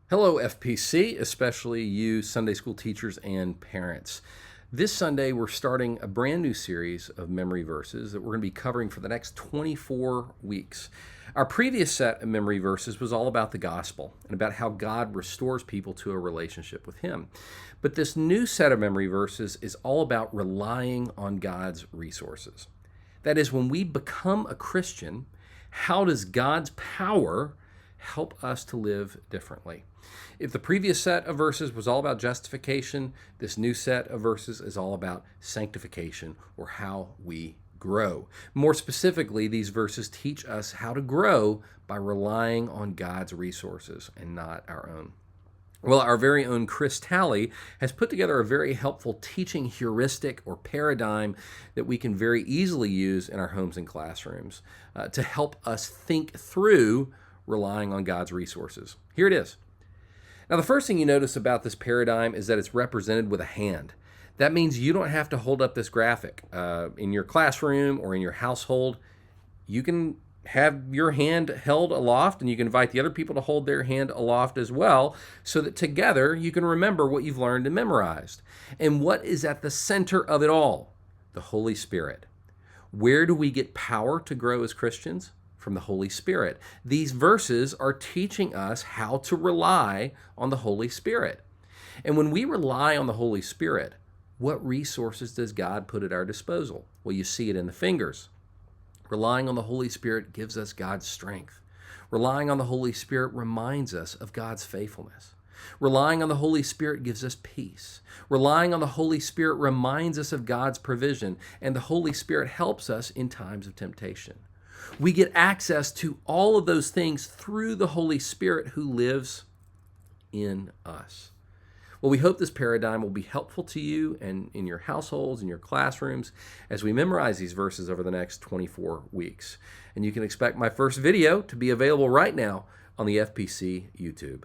Hello, FPC, especially you Sunday school teachers and parents. This Sunday, we're starting a brand new series of memory verses that we're going to be covering for the next 24 weeks. Our previous set of memory verses was all about the gospel and about how God restores people to a relationship with Him. But this new set of memory verses is all about relying on God's resources. That is, when we become a Christian, how does God's power help us to live differently? If the previous set of verses was all about justification, this new set of verses is all about sanctification, or how we grow. More specifically, these verses teach us how to grow by relying on God's resources and not our own. Well, our very own Chris Talley has put together a very helpful teaching heuristic or paradigm that we can very easily use in our homes and classrooms to help us think through relying on God's resources. Here it is. Now, the first thing you notice about this paradigm is that it's represented with a hand. That means you don't have to hold up this graphic in your classroom or in your household. You can have your hand held aloft, and you can invite the other people to hold their hand aloft as well, so that together you can remember what you've learned and memorized. And what is at the center of it all? The Holy Spirit. Where do we get power to grow as Christians? From the Holy Spirit. These verses are teaching us how to rely on the Holy Spirit. And when we rely on the Holy Spirit, what resources does God put at our disposal? Well, you see it in the fingers. Relying on the Holy Spirit gives us God's strength. Relying on the Holy Spirit reminds us of God's faithfulness. Relying on the Holy Spirit gives us peace. Relying on the Holy Spirit reminds us of God's provision, and the Holy Spirit helps us in times of temptation. We get access to all of those things through the Holy Spirit who lives in us. Well, we hope this paradigm will be helpful to you and in your households, in your classrooms, as we memorize these verses over the next 24 weeks. And you can expect my first video to be available right now on the FPC YouTube.